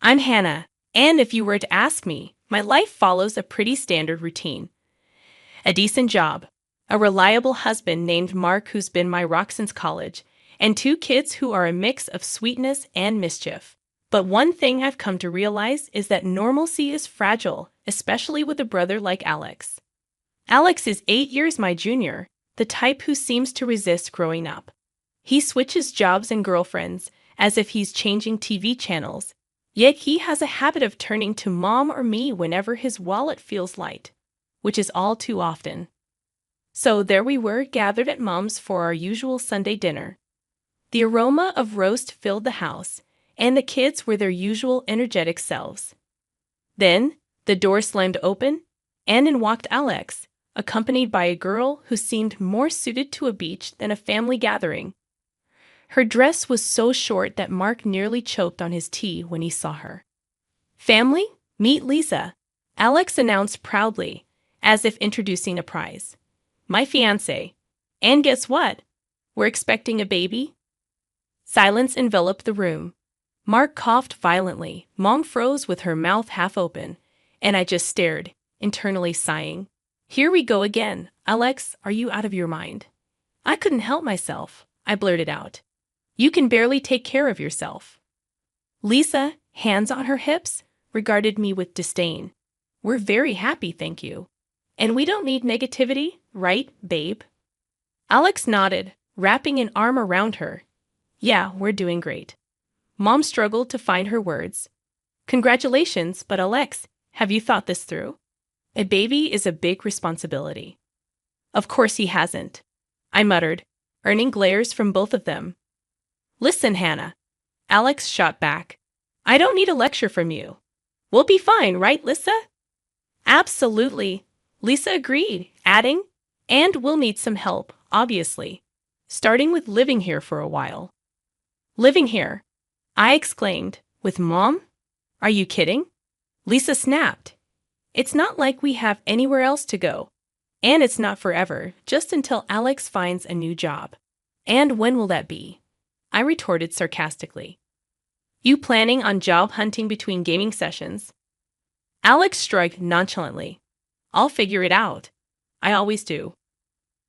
I'm Hannah, and if you were to ask me, my life follows a pretty standard routine. A decent job, a reliable husband named Mark who's been my rock since college, and two kids who are a mix of sweetness and mischief. But one thing I've come to realize is that normalcy is fragile, especially with a brother like Alex. Alex is 8 years my junior, the type who seems to resist growing up. He switches jobs and girlfriends as if he's changing TV channels, yet he has a habit of turning to mom or me whenever his wallet feels light, which is all too often. So there we were gathered at mom's for our usual Sunday dinner. The aroma of roast filled the house, and the kids were their usual energetic selves. Then, the door slammed open, and in walked Alex, accompanied by a girl who seemed more suited to a beach than a family gathering. Her dress was so short that Mark nearly choked on his tea when he saw her. "Family, meet Lisa," Alex announced proudly, as if introducing a prize. "My fiancé. And guess what? We're expecting a baby." Silence enveloped the room. Mark coughed violently, Mom froze with her mouth half open, and I just stared, internally sighing. "Here we go again. Alex, are you out of your mind?" I couldn't help myself. I blurted out. "You can barely take care of yourself." Lisa, hands on her hips, regarded me with disdain. "We're very happy, thank you. And we don't need negativity, right, babe?" Alex nodded, wrapping an arm around her. "Yeah, we're doing great." Mom struggled to find her words. "Congratulations, but Alex, have you thought this through? A baby is a big responsibility." "Of course he hasn't," I muttered, earning glares from both of them. "Listen, Hannah," Alex shot back. "I don't need a lecture from you. We'll be fine, right, Lisa?" "Absolutely," Lisa agreed, adding, "and we'll need some help, obviously, starting with living here for a while." "Living here?" I exclaimed. "With Mom? Are you kidding?" Lisa snapped. "It's not like we have anywhere else to go. And it's not forever, just until Alex finds a new job." "And when will that be?" I retorted sarcastically. "You planning on job hunting between gaming sessions?" Alex shrugged nonchalantly. "I'll figure it out. I always do."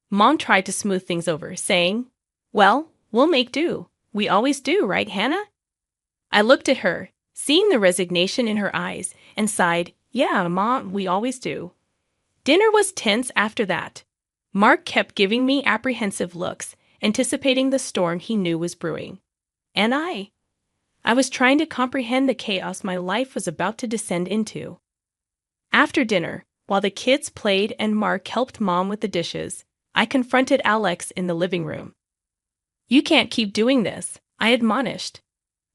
Mom tried to smooth things over, saying, "Well, we'll make do. We always do, right, Hannah?" I looked at her, seeing the resignation in her eyes, and sighed, "Yeah, Mom, we always do." Dinner was tense after that. Mark kept giving me apprehensive looks, anticipating the storm he knew was brewing. And I was trying to comprehend the chaos my life was about to descend into. After dinner, while the kids played and Mark helped Mom with the dishes, I confronted Alex in the living room. "You can't keep doing this," I admonished.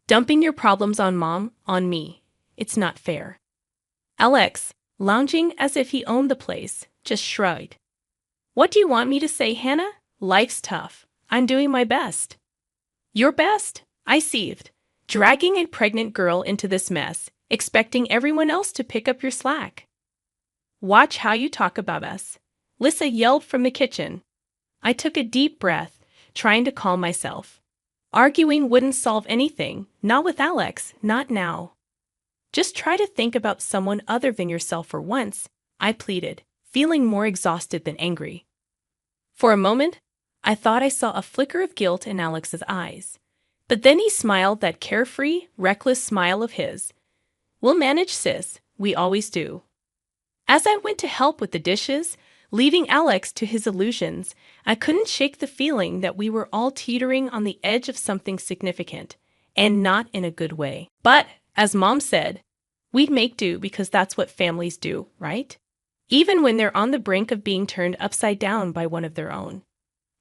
"Dumping your problems on Mom, on me. It's not fair." Alex, lounging as if he owned the place, just shrugged. "What do you want me to say, Hannah? Life's tough. I'm doing my best." "Your best?" I seethed, dragging a pregnant girl into this mess, expecting everyone else to pick up your slack. "Watch how you talk about us," Lisa yelled from the kitchen. I took a deep breath, trying to calm myself. Arguing wouldn't solve anything, not with Alex, not now. "Just try to think about someone other than yourself for once," I pleaded, feeling more exhausted than angry. For a moment, I thought I saw a flicker of guilt in Alex's eyes. But then he smiled that carefree, reckless smile of his. "We'll manage, sis. We always do." As I went to help with the dishes, leaving Alex to his illusions, I couldn't shake the feeling that we were all teetering on the edge of something significant, and not in a good way. But, as Mom said, we'd make do because that's what families do, right? Even when they're on the brink of being turned upside down by one of their own.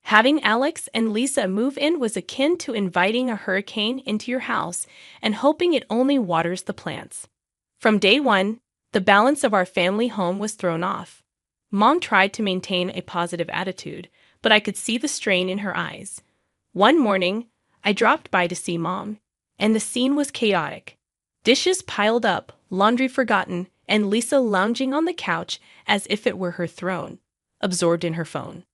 Having Alex and Lisa move in was akin to inviting a hurricane into your house and hoping it only waters the plants. From day one, the balance of our family home was thrown off. Mom tried to maintain a positive attitude, but I could see the strain in her eyes. One morning, I dropped by to see Mom, and the scene was chaotic. Dishes piled up, laundry forgotten, and Lisa lounging on the couch as if it were her throne, absorbed in her phone.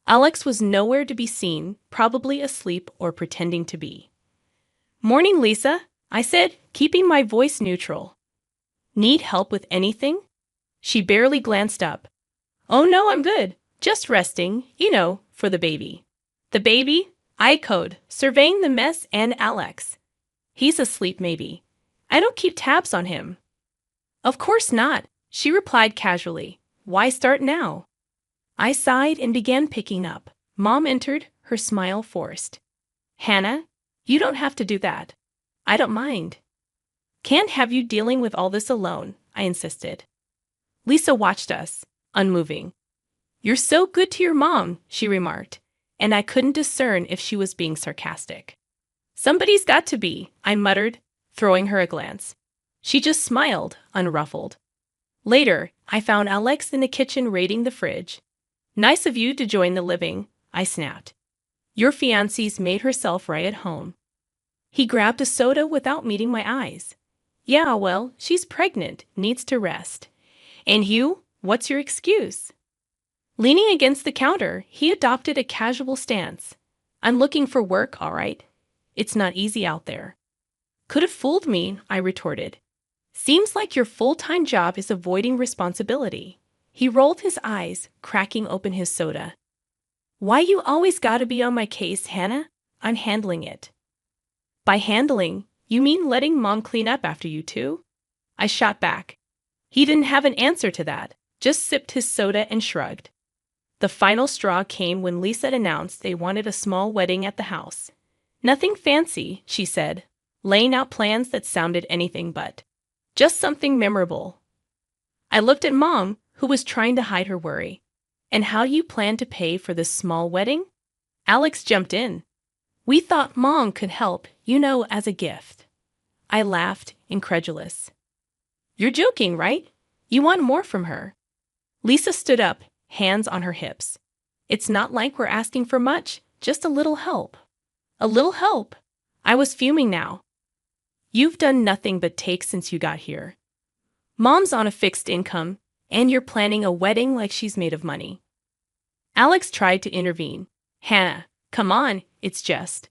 Alex was nowhere to be seen, probably asleep or pretending to be. "Morning, Lisa," I said, keeping my voice neutral. Need help with anything? She barely glanced up. Oh no, I'm good. Just resting, for the baby. The baby? I echoed, surveying the mess and Alex. He's asleep maybe. I don't keep tabs on him. Of course not, she replied casually. Why start now? I sighed and began picking up. Mom entered, her smile forced. Hannah, you don't have to do that. I don't mind. Can't have you dealing with all this alone, I insisted. Lisa watched us, unmoving. You're so good to your mom, she remarked, and I couldn't discern if she was being sarcastic. Somebody's got to be, I muttered, throwing her a glance. She just smiled, unruffled. Later, I found Alex in the kitchen raiding the fridge. Nice of you to join the living, I snapped. Your fiancée's made herself right at home. He grabbed a soda without meeting my eyes. Yeah, well, she's pregnant, needs to rest. And you, what's your excuse? Leaning against the counter, he adopted a casual stance. I'm looking for work, all right. It's not easy out there. Could have fooled me, I retorted. Seems like your full-time job is avoiding responsibility. He rolled his eyes, cracking open his soda. Why you always gotta be on my case, Hannah? I'm handling it. By handling, you mean letting Mom clean up after you too? I shot back. He didn't have an answer to that, just sipped his soda and shrugged. The final straw came when Lisa announced they wanted a small wedding at the house. Nothing fancy, she said, laying out plans that sounded anything but. Just something memorable. I looked at Mom, who was trying to hide her worry. And how do you plan to pay for this small wedding? Alex jumped in. We thought Mom could help, as a gift. I laughed, incredulous. You're joking, right? You want more from her. Lisa stood up, hands on her hips. It's not like we're asking for much, just a little help. A little help? I was fuming now. You've done nothing but take since you got here. Mom's on a fixed income, and you're planning a wedding like she's made of money. Alex tried to intervene. Hannah, come on, it's just.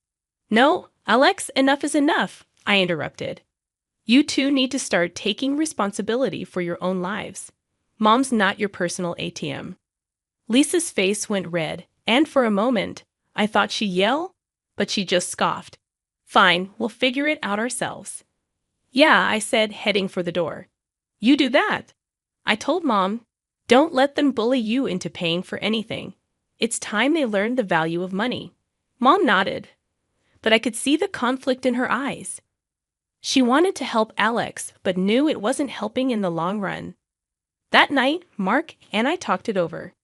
No, Alex, enough is enough, I interrupted. You two need to start taking responsibility for your own lives. Mom's not your personal ATM. Lisa's face went red, and for a moment, I thought she'd yell, but she just scoffed. Fine, we'll figure it out ourselves. Yeah, I said, heading for the door. You do that. I told Mom, don't let them bully you into paying for anything. It's time they learned the value of money. Mom nodded, but I could see the conflict in her eyes. She wanted to help Alex, but knew it wasn't helping in the long run. That night, Mark and I talked it over.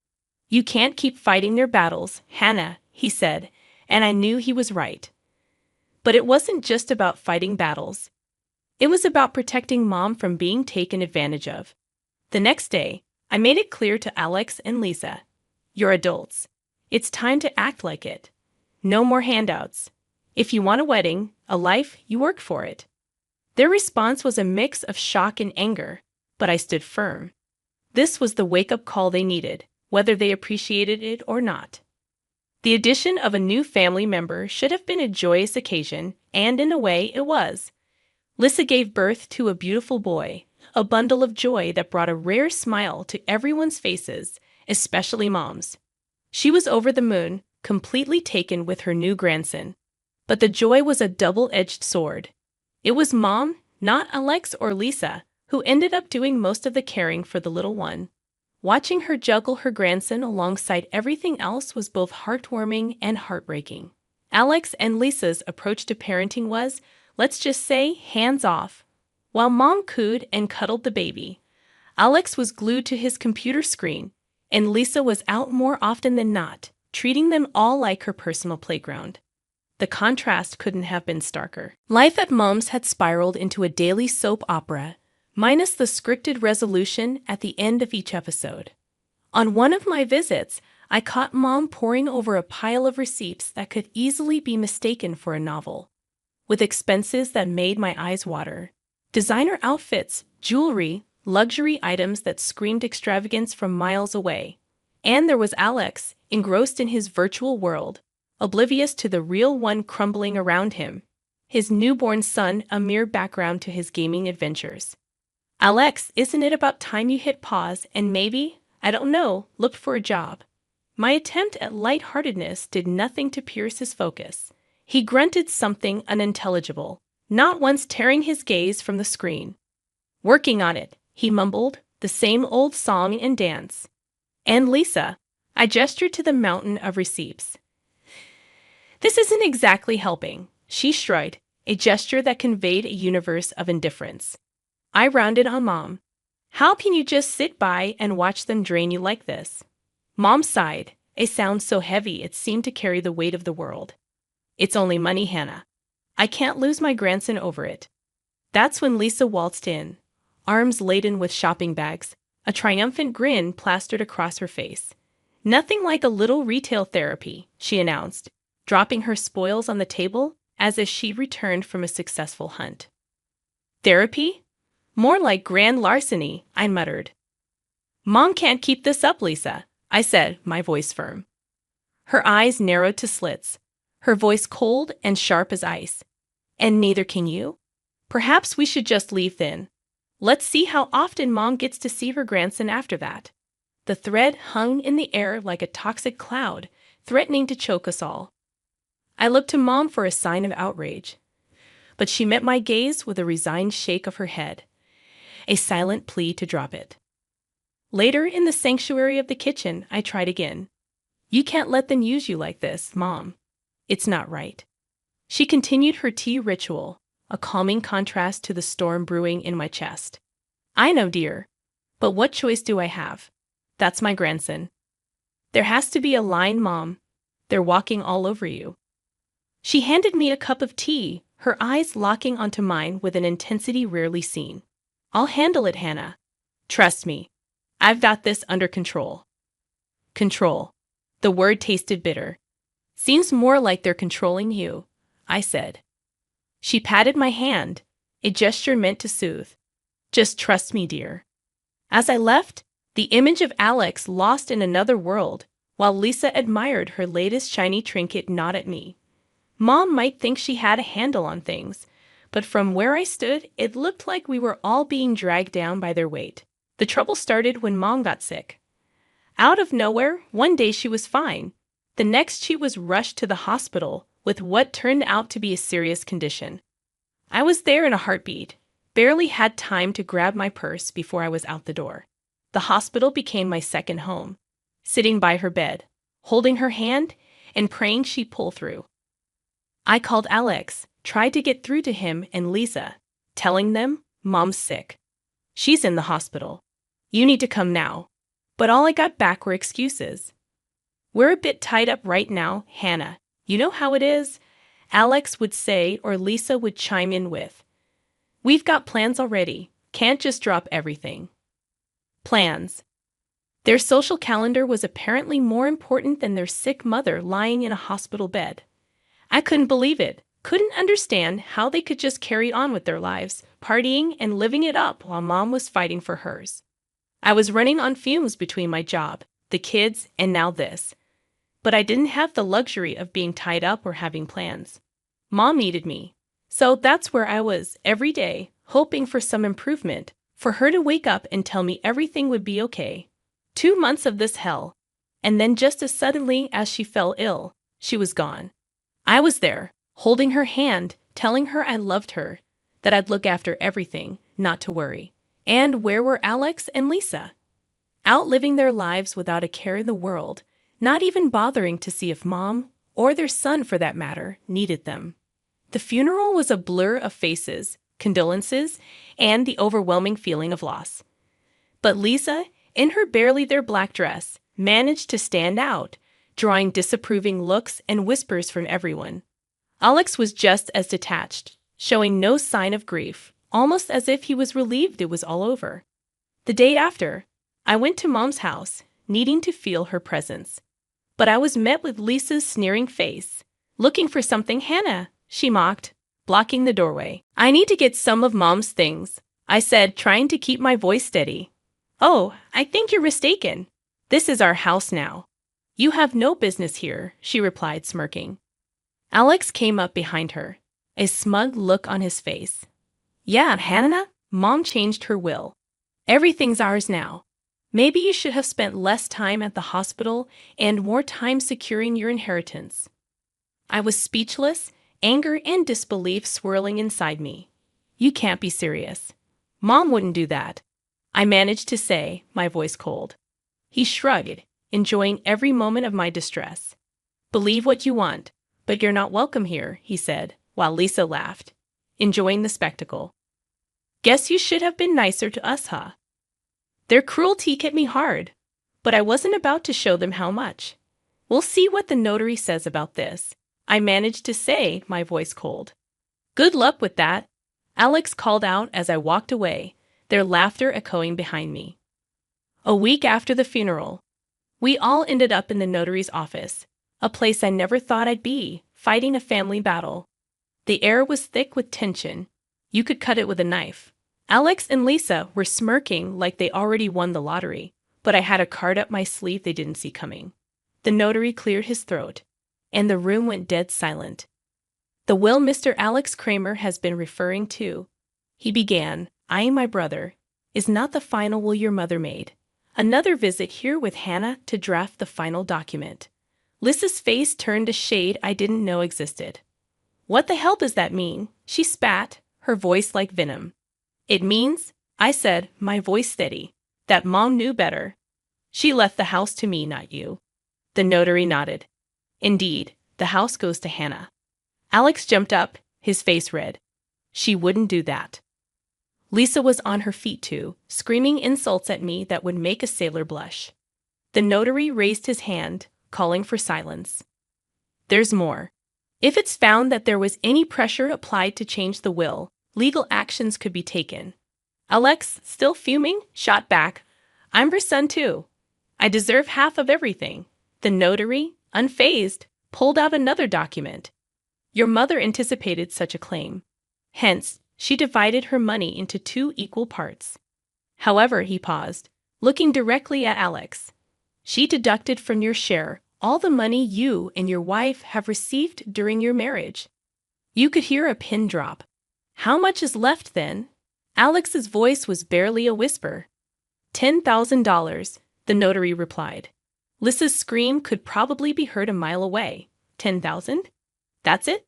You can't keep fighting their battles, Hannah, he said, and I knew he was right. But it wasn't just about fighting battles. It was about protecting Mom from being taken advantage of. The next day, I made it clear to Alex and Lisa. You're adults. It's time to act like it. No more handouts. If you want a wedding, a life, you work for it. Their response was a mix of shock and anger, but I stood firm. This was the wake-up call they needed, whether they appreciated it or not. The addition of a new family member should have been a joyous occasion, and in a way it was. Lisa gave birth to a beautiful boy, a bundle of joy that brought a rare smile to everyone's faces, especially Mom's. She was over the moon, completely taken with her new grandson. But the joy was a double-edged sword. It was Mom, not Alex or Lisa, who ended up doing most of the caring for the little one. Watching her juggle her grandson alongside everything else was both heartwarming and heartbreaking. Alex and Lisa's approach to parenting was, let's just say, hands off. While Mom cooed and cuddled the baby, Alex was glued to his computer screen, and Lisa was out more often than not, treating them all like her personal playground. The contrast couldn't have been starker. Life at Mom's had spiraled into a daily soap opera, minus the scripted resolution at the end of each episode. On one of my visits, I caught Mom poring over a pile of receipts that could easily be mistaken for a novel, with expenses that made my eyes water. Designer outfits, jewelry, luxury items that screamed extravagance from miles away. And there was Alex, engrossed in his virtual world, oblivious to the real one crumbling around him. his newborn son a mere background to his gaming adventures. Alex, isn't it about time you hit pause and maybe, I don't know, looked for a job? My attempt at lightheartedness did nothing to pierce his focus. He grunted something unintelligible, not once tearing his gaze from the screen. Working on it, he mumbled, the same old song and dance. And Lisa, I gestured to the mountain of receipts. This isn't exactly helping, she shrugged, a gesture that conveyed a universe of indifference. I rounded on Mom. How can you just sit by and watch them drain you like this? Mom sighed, a sound so heavy it seemed to carry the weight of the world. It's only money, Hannah. I can't lose my grandson over it. That's when Lisa waltzed in, arms laden with shopping bags, a triumphant grin plastered across her face. Nothing like a little retail therapy, she announced, dropping her spoils on the table as if she returned from a successful hunt. Therapy? More like grand larceny, I muttered. Mom can't keep this up, Lisa, I said, my voice firm. Her eyes narrowed to slits, her voice cold and sharp as ice. And neither can you? Perhaps we should just leave then. Let's see how often Mom gets to see her grandson after that. The thread hung in the air like a toxic cloud, threatening to choke us all. I looked to Mom for a sign of outrage, but she met my gaze with a resigned shake of her head, a silent plea to drop it. Later, in the sanctuary of the kitchen, I tried again. You can't let them use you like this, Mom. It's not right. She continued her tea ritual, a calming contrast to the storm brewing in my chest. I know, dear, but what choice do I have? That's my grandson. There has to be a line, Mom. They're walking all over you. She handed me a cup of tea, her eyes locking onto mine with an intensity rarely seen. I'll handle it, Hannah. Trust me. I've got this under control. Control. The word tasted bitter. Seems more like they're controlling you, I said. She patted my hand, a gesture meant to soothe. Just trust me, dear. As I left, the image of Alex lost in another world, while Lisa admired her latest shiny trinket nod at me. Mom might think she had a handle on things, but from where I stood, it looked like we were all being dragged down by their weight. The trouble started when Mom got sick. Out of nowhere, one day she was fine. The next she was rushed to the hospital with what turned out to be a serious condition. I was there in a heartbeat, barely had time to grab my purse before I was out the door. The hospital became my second home, sitting by her bed, holding her hand and praying she'd pull through. I called Alex, tried to get through to him and Lisa, telling them, Mom's sick. She's in the hospital. You need to come now. But all I got back were excuses. We're a bit tied up right now, Hannah. You know how it is? Alex would say, or Lisa would chime in with. We've got plans already. Can't just drop everything. Plans. Their social calendar was apparently more important than their sick mother lying in a hospital bed. I couldn't believe it. Couldn't understand how they could just carry on with their lives, partying and living it up while Mom was fighting for hers. I was running on fumes between my job, the kids, and now this. But I didn't have the luxury of being tied up or having plans. Mom needed me. So that's where I was, every day, hoping for some improvement, for her to wake up and tell me everything would be okay. 2 months of this hell. And then just as suddenly as she fell ill, she was gone. I was there, holding her hand, telling her I loved her, that I'd look after everything, not to worry. And where were Alex and Lisa? Out living their lives without a care in the world, not even bothering to see if Mom, or their son for that matter, needed them. The funeral was a blur of faces, condolences, and the overwhelming feeling of loss. But Lisa, in her barely there black dress, managed to stand out, drawing disapproving looks and whispers from everyone. Alex was just as detached, showing no sign of grief, almost as if he was relieved it was all over. The day after, I went to Mom's house, needing to feel her presence. But I was met with Lisa's sneering face. Looking for something, Hannah, she mocked, blocking the doorway. I need to get some of Mom's things, I said, trying to keep my voice steady. Oh, I think you're mistaken. This is our house now. You have no business here, she replied, smirking. Alex came up behind her, a smug look on his face. Yeah, Hannah, Mom changed her will. Everything's ours now. Maybe you should have spent less time at the hospital and more time securing your inheritance. I was speechless, anger and disbelief swirling inside me. You can't be serious. Mom wouldn't do that. I managed to say, my voice cold. He shrugged, enjoying every moment of my distress. Believe what you want, but you're not welcome here, he said, while Lisa laughed, enjoying the spectacle. Guess you should have been nicer to us, huh? Their cruelty hit me hard, but I wasn't about to show them how much. We'll see what the notary says about this. I managed to say, my voice cold. Good luck with that, Alex called out as I walked away, their laughter echoing behind me. A week after the funeral, we all ended up in the notary's office, a place I never thought I'd be, fighting a family battle. The air was thick with tension. You could cut it with a knife. Alex and Lisa were smirking like they already won the lottery, but I had a card up my sleeve they didn't see coming. The notary cleared his throat, and the room went dead silent. The will Mr. Alex Kramer has been referring to, he began, I, my brother, is not the final will your mother made. Another visit here with Hannah to draft the final document. Lisa's face turned a shade I didn't know existed. What the hell does that mean? She spat, her voice like venom. It means, I said, my voice steady, that Mom knew better. She left the house to me, not you. The notary nodded. Indeed, the house goes to Hannah. Alex jumped up, his face red. She wouldn't do that. Lisa was on her feet too, screaming insults at me that would make a sailor blush. The notary raised his hand, calling for silence. There's more. If it's found that there was any pressure applied to change the will, legal actions could be taken. Alex, still fuming, shot back. I'm her son too. I deserve half of everything. The notary, unfazed, pulled out another document. Your mother anticipated such a claim. Hence, she divided her money into 2 equal parts. However, he paused, looking directly at Alex. She deducted from your share all the money you and your wife have received during your marriage. You could hear a pin drop. How much is left then? Alex's voice was barely a whisper. $10,000, the notary replied. Lisa's scream could probably be heard a mile away. 10,000? That's it?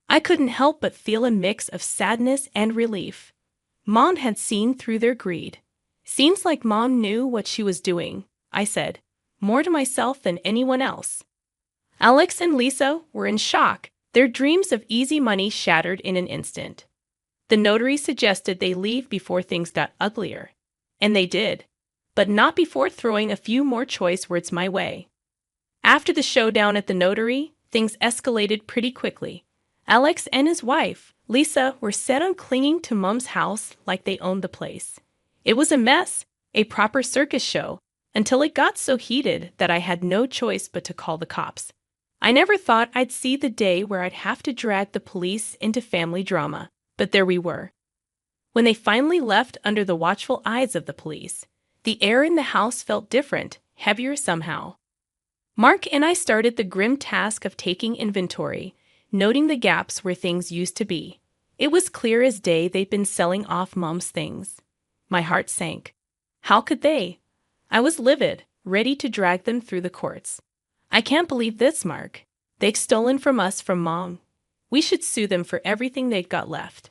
I couldn't help but feel a mix of sadness and relief. Mom had seen through their greed. Seems like Mom knew what she was doing, I said, more to myself than anyone else. Alex and Lisa were in shock, their dreams of easy money shattered in an instant. The notary suggested they leave before things got uglier. And they did, but not before throwing a few more choice words my way. After the showdown at the notary, things escalated pretty quickly. Alex and his wife, Lisa, were set on clinging to Mom's house like they owned the place. It was a mess, a proper circus show, until it got so heated that I had no choice but to call the cops. I never thought I'd see the day where I'd have to drag the police into family drama, but there we were. When they finally left under the watchful eyes of the police, the air in the house felt different, heavier somehow. Mark and I started the grim task of taking inventory, noting the gaps where things used to be. It was clear as day they'd been selling off Mom's things. My heart sank. How could they? I was livid, ready to drag them through the courts. I can't believe this, Mark. They've stolen from us from Mom. We should sue them for everything they've got left.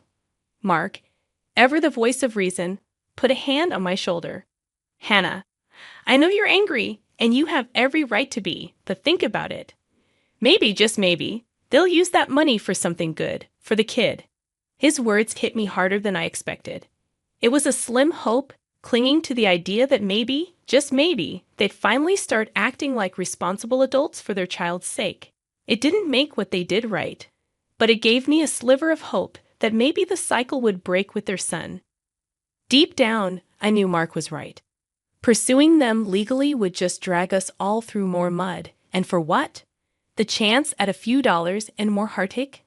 Mark, ever the voice of reason, put a hand on my shoulder. Hannah, I know you're angry, and you have every right to be, but think about it. Maybe, just maybe, they'll use that money for something good, for the kid. His words hit me harder than I expected. It was a slim hope, clinging to the idea that maybe, just maybe, they'd finally start acting like responsible adults for their child's sake. It didn't make what they did right, but it gave me a sliver of hope that maybe the cycle would break with their son. Deep down, I knew Mark was right. Pursuing them legally would just drag us all through more mud. And for what? The chance at a few dollars and more heartache?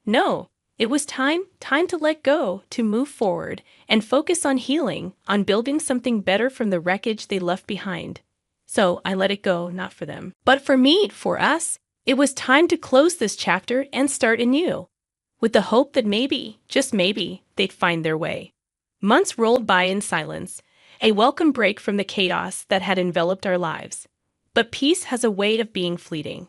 No, it was time to let go, to move forward, and focus on healing, on building something better from the wreckage they left behind. So I let it go, not for them, but for me, for us. It was time to close this chapter and start anew. with the hope that maybe, just maybe, they'd find their way. Months rolled by in silence, a welcome break from the chaos that had enveloped our lives. But peace has a way of being fleeting.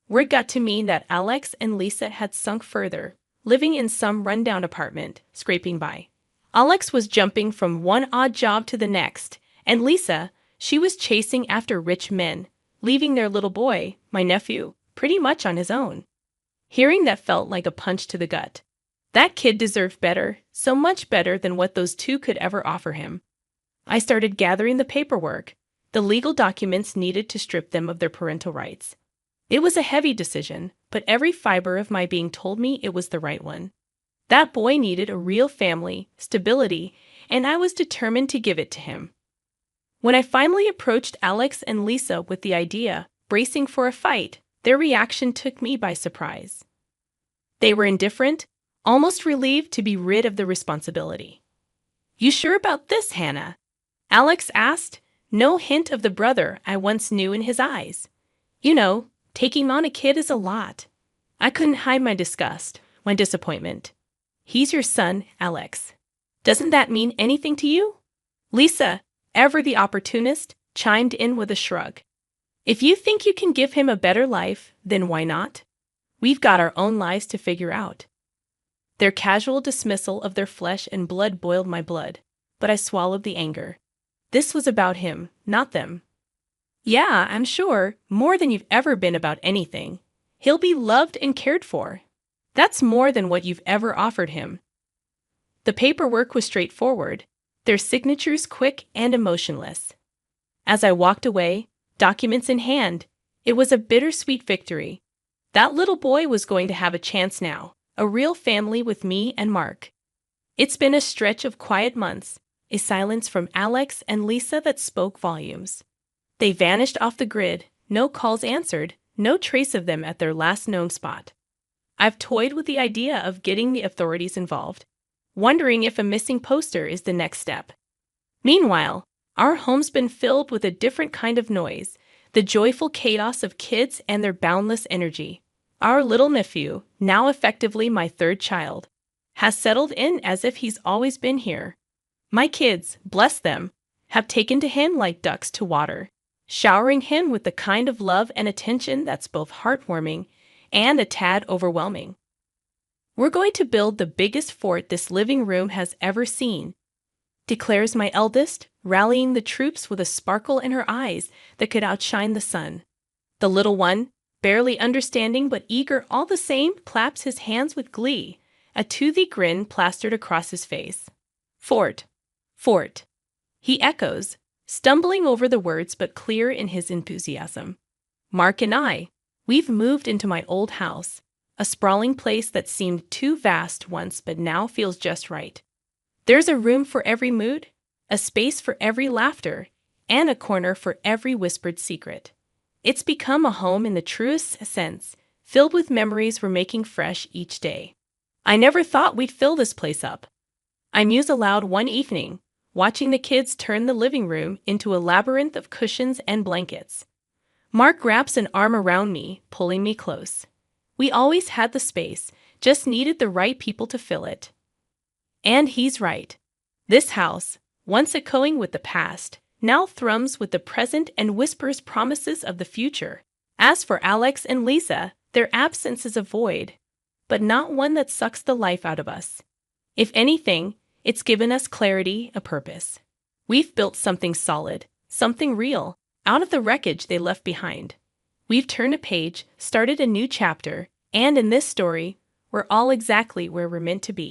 Word got to me that Alex and Lisa had sunk further, living in some rundown apartment, scraping by. Alex was jumping from one odd job to the next, and Lisa, she was chasing after rich men, leaving their little boy, my nephew, pretty much on his own. Hearing that felt like a punch to the gut. That kid deserved better, so much better than what those two could ever offer him. I started gathering the paperwork, the legal documents needed to strip them of their parental rights. It was a heavy decision, but every fiber of my being told me it was the right one. That boy needed a real family, stability, and I was determined to give it to him. When I finally approached Alex and Lisa with the idea, bracing for a fight, their reaction took me by surprise. They were indifferent, almost relieved to be rid of the responsibility. "You sure about this, Hannah?" Alex asked, no hint of the brother I once knew in his eyes. "You know, taking on a kid is a lot." I couldn't hide my disgust, my disappointment. "He's your son, Alex. Doesn't that mean anything to you?" Lisa, ever the opportunist, chimed in with a shrug. "If you think you can give him a better life, then why not? We've got our own lives to figure out." Their casual dismissal of their flesh and blood boiled my blood, but I swallowed the anger. This was about him, not them. "Yeah, I'm sure, more than you've ever been about anything. He'll be loved and cared for. That's more than what you've ever offered him." The paperwork was straightforward, their signatures quick and emotionless. As I walked away, documents in hand, it was a bittersweet victory. That little boy was going to have a chance now, a real family with me and Mark. It's been a stretch of quiet months, a silence from Alex and Lisa that spoke volumes. They vanished off the grid, no calls answered, no trace of them at their last known spot. I've toyed with the idea of getting the authorities involved, wondering if a missing poster is the next step. Meanwhile, our home's been filled with a different kind of noise, the joyful chaos of kids and their boundless energy. Our little nephew, now effectively my third child, has settled in as if he's always been here. My kids, bless them, have taken to him like ducks to water, showering him with the kind of love and attention that's both heartwarming and a tad overwhelming. "We're going to build the biggest fort this living room has ever seen," declares my eldest, rallying the troops with a sparkle in her eyes that could outshine the sun. The little one, barely understanding but eager all the same, claps his hands with glee, a toothy grin plastered across his face. "Fort, fort," he echoes, stumbling over the words but clear in his enthusiasm. Mark and I, we've moved into my old house, a sprawling place that seemed too vast once but now feels just right. There's a room for every mood, a space for every laughter, and a corner for every whispered secret. It's become a home in the truest sense, filled with memories we're making fresh each day. I never thought we'd fill this place up. I muse aloud one evening, watching the kids turn the living room into a labyrinth of cushions and blankets. Mark wraps an arm around me, pulling me close. We always had the space, just needed the right people to fill it. And he's right. This house, once echoing with the past, now thrums with the present and whispers promises of the future. As for Alex and Lisa, their absence is a void, but not one that sucks the life out of us. If anything, it's given us clarity, a purpose. We've built something solid, something real, out of the wreckage they left behind. We've turned a page, started a new chapter, and in this story, we're all exactly where we're meant to be.